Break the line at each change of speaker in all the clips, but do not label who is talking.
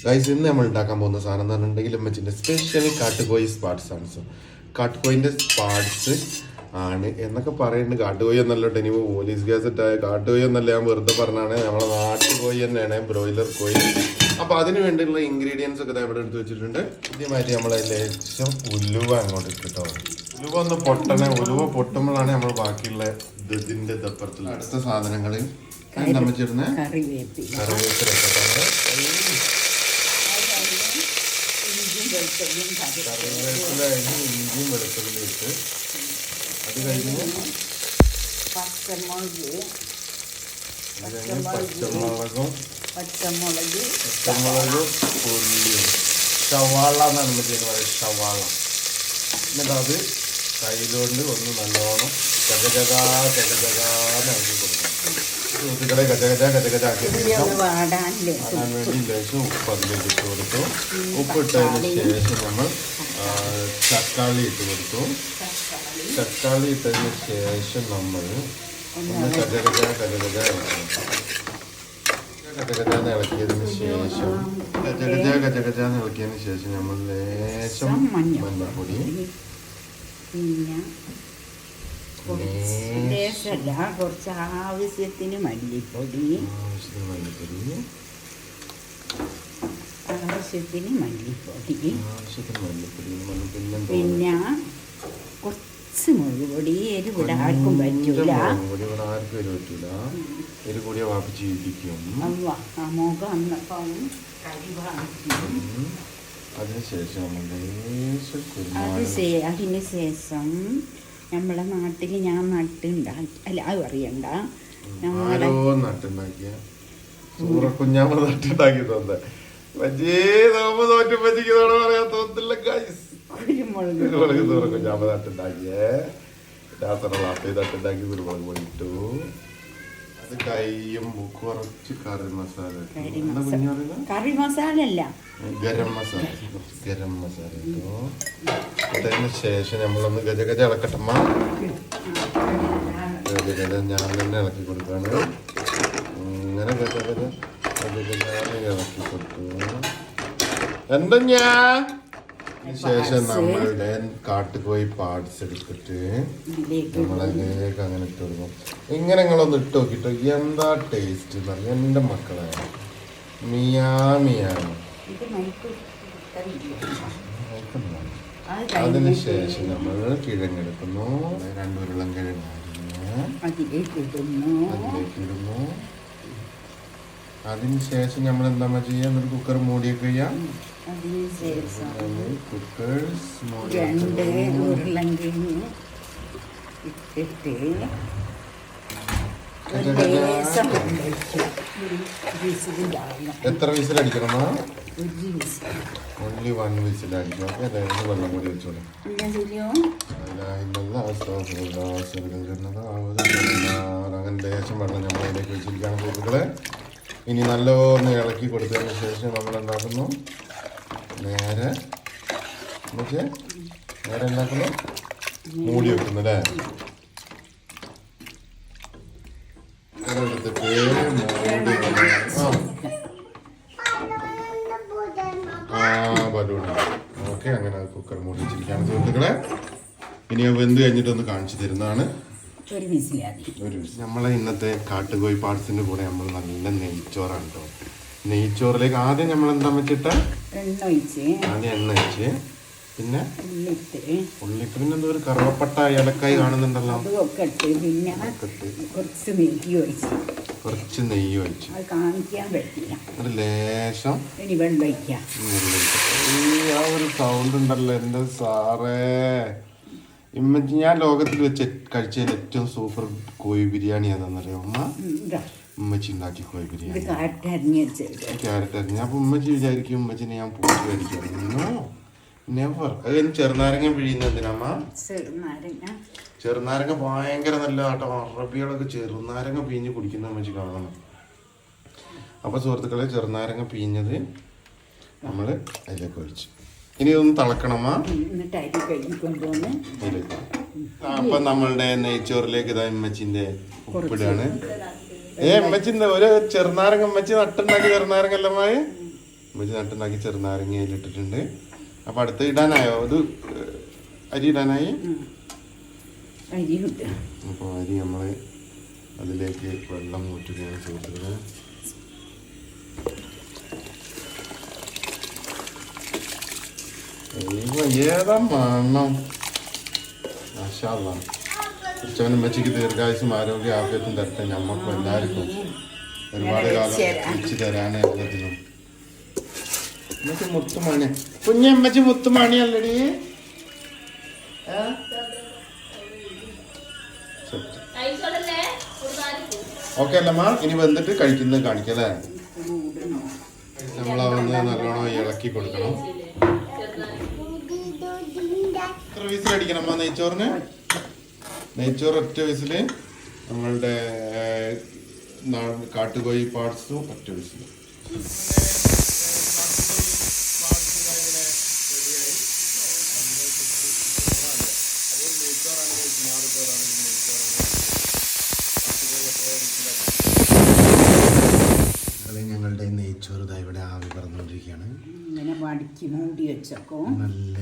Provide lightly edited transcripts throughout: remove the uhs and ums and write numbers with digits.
Guys ഇന്ന് നമ്മൾ ഉണ്ടാക്കാൻ പോകുന്ന സാധനം എന്ന് പറഞ്ഞിട്ടുണ്ടെങ്കിൽ അമ്മച്ചിൻ്റെ സ്പെഷ്യൽ കാട്ടുകോഴി സ്പാട്സ് ആണ്. സോ കാട്ടുകോയിൻ്റെ സ്പാട്സ് ആണ് എന്നൊക്കെ പറയുന്നുണ്ട്. കാട്ടുകോഴി എന്നല്ലോ ഇനി പോലീസ് കേസിട്ട് കാട്ടുകോഴി എന്നല്ല, ഞാൻ വെറുതെ പറഞ്ഞാണ്. നമ്മളെ നാട്ടുകോഴി തന്നെയാണ്, ബ്രോയിലർ കോഴി. അപ്പോൾ അതിന് വേണ്ടിയുള്ള ഇൻഗ്രീഡിയൻസ് ഒക്കെ ഇവിടെ എടുത്ത് വെച്ചിട്ടുണ്ട്. ആദ്യമായിട്ട് നമ്മൾ ലേശം ഉലുവ അങ്ങോട്ട് ഇട്ടിട്ടോ. ഉലുവ ഒന്ന് പൊട്ടണേ. ഉലുവ പൊട്ടുമ്പോഴാണ് നമ്മൾ ബാക്കിയുള്ള ഇതിൻ്റെ ദപ്പുറത്തുള്ള അടുത്ത സാധനങ്ങൾ നമ്മച്ചിരുന്ന കറിവേപ്പിലൊക്കെ കറിവേപ്പില ഇഞ്ചിയും വെളുത്തുള്ളി ഇട്ട് അത് കഴിഞ്ഞ് പച്ചമുളകും ഉള്ളിയും ഷവാള എന്നാണ് നമ്മൾ ചെയ്യുന്നത് പറയുക, ഷവാള. എന്നിട്ട് അത് കയ്യിലുകൊണ്ട് ഒന്ന് നല്ലോണം ഇളക്കി കൊടുക്കണം. സുഹൃത്തുക്കളെ വാടാൻ വേണ്ടി ലേശം ഉപ്പ് അതിലേക്ക് ഇട്ട് കൊടുത്തു. ഉപ്പിട്ടതിന് ശേഷം നമ്മൾ തക്കാളി ഇട്ട് കൊടുത്തു. തക്കാളി ഇട്ടതിന് ശേഷം നമ്മൾ ഒന്ന് കജകജാന്ന് ഇളക്കിയതിന് ശേഷം ഇളക്കിയതിന് ശേഷം നമ്മൾ ലേശം മഞ്ഞൾപ്പൊടി,
കുറച്ച് ആവശ്യത്തിന് മല്ലിപ്പൊടി, പിന്നെ കുറച്ച് മുളക് പൊടി. എരിവിടെ ആർക്കും പറ്റൂല, മുഖം അന്നപ്പം
അതിനുശേഷം
നമ്മളെ നാട്ടിൽ ഞാൻ നട്ടുണ്ടാക്കി, അല്ല അത് അറിയണ്ട,
നട്ടുണ്ടാക്കിയ സൂറക്കുഞ്ഞാമ്മ നട്ടുണ്ടാക്കി തോന്നേ കുരുമുളക് സൂറക്കുഞ്ഞാമ്മ നട്ടുണ്ടാക്കിയേ. രാത്രി നട്ടുണ്ടാക്കി കുരുമുളക് പൊടി ഇട്ടു. അത് കഴിയുമ്പോ കുറച്ച് കറി മസാല,
കറി മസാല അല്ല
ഗരം മസാല ഇട്ടു. അതിന് ശേഷം നമ്മളൊന്ന് ഗജഗജ ഇളക്കട്ടമ്മ. ഗജഗജ ഞാൻ തന്നെ ഇളക്കി കൊടുക്കാണ്. ഇങ്ങനെ ഗജഗജ ഇളക്കി കൊടുത്തു. എന്താ ശേഷം നമ്മളുടെ കാട്ടുകോഴി പാർട്സ് എടുത്തിട്ട് നമ്മളതിലേക്ക് അങ്ങനെ ഇട്ട് കൊടുക്കും. ഇങ്ങനെ നിങ്ങളൊന്ന് ഇട്ട് നോക്കിട്ടോ, എന്താ ടേസ്റ്റ് എന്നറിയാം എൻ്റെ മക്കളെ. മിയാമിയാണ്. അതിനുശേഷം നമ്മൾ കിഴങ്ങെടുക്കുന്നു. 2 ഉരുളൻ കിഴങ്ങ് അതിലേക്ക് ഇടുന്നു. അതിനുശേഷം നമ്മൾ എന്താ ചെയ്യുക, എന്നൊരു കുക്കർ മൂടിയൊക്കെ ചെയ്യാം. കുക്കർ
2 ഉരുളൻകിഴങ്ങ് ഇട്ടിട്ട്
എത്ര വിസിലടിക്കണം? ഓൺലി 1 വിസിലടിക്കും. വെള്ളം കൂടി വെച്ചോളൂ. അങ്ങനെ ലേശം വെള്ളം നമ്മൾ അതിലേക്ക് വെച്ചിരിക്കുകയാണ് സുഹൃത്തുക്കളെ. ഇനി നല്ലോണം ഇളക്കി കൊടുത്തതിന് ശേഷം നമ്മൾ എന്താക്കുന്നു, നേരെ എന്താക്കുന്നു, മൂടി വെക്കുന്നു അല്ലേ. എടുത്തിട്ട് ബലൂണ് ഓക്കെ. അങ്ങനെ കുക്കർ മൂടി വെച്ചിരിക്കുകയാണ് സുഹൃത്തുക്കളെ. ഇനി വെന്ത് കഴിഞ്ഞിട്ടൊന്ന് കാണിച്ചു തരുന്നതാണ്.
ഒരു വിസിൽ.
നമ്മളെ ഇന്നത്തെ കാട്ടുകോഴി പാർട്സിന്റെ കൂടെ നമ്മൾ നല്ല നെയ്ച്ചോറാണ് കേട്ടോ. നെയ്ച്ചോറിലേക്ക് ആദ്യം നമ്മൾ എന്താ വെച്ചിട്ട് എണ്ണ ഒഴിച്ച് പിന്നെ ഉള്ളിട്ട് പിന്നെ എന്തോ ഒരു കറുവപ്പട്ട ഏലക്കായി കാണുന്നുണ്ടല്ലോ,
പിന്നെ കുറച്ച് നെയ്യ് ഒഴിച്ച്
ഒരു ലേശം ആ ഒരു സൗണ്ട് ഉണ്ടല്ലോ എൻ്റെ സാറേ. ഇമ്മച്ചി ഞാൻ ലോകത്തിൽ വെച്ച് കഴിച്ചതിൽ ഏറ്റവും സൂപ്പർ കോഴി ബിരിയാണി ഏതാണെന്നറിയോ അമ്മ? ഉമ്മച്ചി ഉണ്ടാക്കി കോഴി ബിരിയാണി, ക്യാരറ്റ് അരിഞ്ഞ. അപ്പൊ ഉമ്മച്ചി വിചാരിക്കും ഉമ്മച്ചിനെ ഞാൻ പൂട്ടി മേടിക്കണം. നെവർ. അതിന് ചെറുനാരങ്ങ പിഴിയുന്നതിനമ്മ? ചെറുനാരങ്ങ ഭയങ്കര നല്ല കേട്ടോ. അറബികളൊക്കെ ചെറുനാരങ്ങ പിഴിഞ്ഞ് കുടിക്കുന്ന ഉമ്മച്ചി കാണണം. അപ്പൊ സുഹൃത്തുക്കളെ, ചെറുനാരങ്ങ പിഴിഞ്ഞത് നമ്മൾ അതിലേക്ക് ഒഴിച്ചു. ഇനി ഇതൊന്ന് തിളക്കണമാ. അപ്പൊ നമ്മളുടെ നെയ്ച്ചോറിലേക്ക് ഇതാ ഉമ്മച്ചിന്റെ ഉപ്പിടാണ്. ഉമ്മച്ചിന്റെ ഒരു ചെറുനാരങ്ങ ഉമ്മച്ചി നട്ടുണ്ടാക്കി ചെറുനാരങ്ങ അല്ലമായ അമ്മച്ചി നട്ടുണ്ടാക്കി ചെറുനാരങ്ങ അതിലിട്ടിട്ടുണ്ട്. അപ്പം അടുത്ത് ഇടാനായോ? ഇത് അരി ഇടാനായി.
അരി കിട്ടുക.
അപ്പോൾ അരി നമ്മൾ അതിലേക്ക് വെള്ളം ഊറ്റുകയാണ് സുഹൃത്തുക്കളെ. ഏതാ മണം! മാഷാ അല്ലാഹ്. ഉച്ചവൻ അമ്മച്ചിക്ക് ദീർഘായുസും ആരോഗ്യ ആഫിയത്തും തരട്ടെ. ഞമ്മക്കും എല്ലാവർക്കും ഒരുപാട് കാലം വെച്ച് തരാൻ എല്ലാത്തിനും. അമ്മച്ചി മുത്തുമണി, കുഞ്ഞമ്മച്ചി മുത്തുമണി അല്ലടി. ഓക്കെ അല്ലമ്മ, ഇനി വന്നിട്ട് കഴിക്കുന്നത് കാണിക്കല്ലേ. നമ്മളവന്ന് നല്ലോണം ഇളക്കി കൊടുക്കണം. എത്ര വിസിലടിക്കണം അമ്മ നെയ്ച്ചോറിന്? നെയ്ച്ചോറ് ഒറ്റ വിസില്. നമ്മളുടെ കാട്ടുകോഴി പാർട്സും ഒറ്റ വിസില്. ഞങ്ങളുടെ നെയ്ച്ചോറ് ഇതാ ഇവിടെ ആവി പറന്നുകൊണ്ടിരിക്കുകയാണ്.
ഇങ്ങനെ മടിക്ക് മൂടി വെച്ചേക്കോ.
നല്ല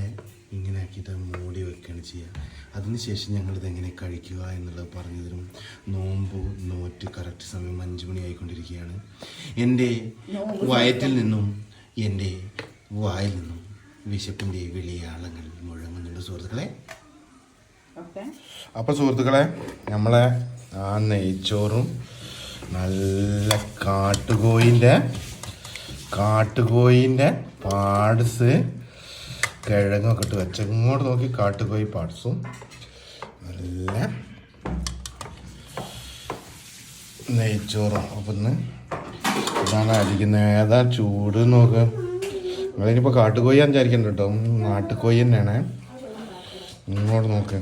ഇങ്ങനെ ആക്കിയിട്ട് മൂടി വെക്കുകയാണ് ചെയ്യുക. അതിനുശേഷം ഞങ്ങളിത് എങ്ങനെ കഴിക്കുക എന്നുള്ളത് പറഞ്ഞു തരും. നോമ്പ് നോറ്റ് കറക്റ്റ് സമയം 5 മണി ആയിക്കൊണ്ടിരിക്കുകയാണ്. എൻ്റെ വയറ്റിൽ നിന്നും എൻ്റെ വായിൽ നിന്നും വിശപ്പിൻ്റെ വിളിയാളങ്ങൾ മുഴങ്ങുന്നുണ്ട് സുഹൃത്തുക്കളെ. അപ്പോൾ സുഹൃത്തുക്കളെ, നമ്മളെ ആ നെയ്ച്ചോറും നല്ല കാട്ടുകോയിൻ്റെ പാർട്സ് കിഴങ്ങൊക്കെ ഇട്ട് വെച്ച ഇങ്ങോട്ട് നോക്കി കാട്ടുകോയി പാർട്സും നല്ല നെയ്ച്ചോറും. അപ്പം ഇന്ന് ഇതാണ് അരിക്കുന്നത്. ഏതാ ചൂട് നോക്ക്. നിങ്ങളിനിപ്പോൾ കാട്ടുകോയി വിചാരിക്കണ്ട കേട്ടോ, നാട്ടുകോയി തന്നെയാണ്. ഇങ്ങോട്ട് നോക്ക്,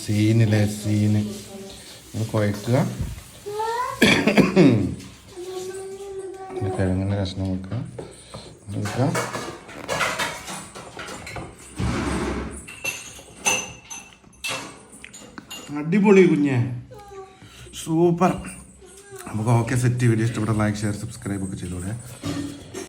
സീനില്ലേ സീന്. കുഴക്കുക, കിഴങ്ങിൻ്റെ കഷ്ണം വെക്കുക. അടിപൊളി കുഞ്ഞേ, സൂപ്പർ. നമുക്ക് ഓക്കെ സെറ്റ്. വീഡിയോ ഇഷ്ടപ്പെട്ട ലൈക്ക് ഷെയർ സബ്സ്ക്രൈബ് ഒക്കെ ചെയ്തോളെ.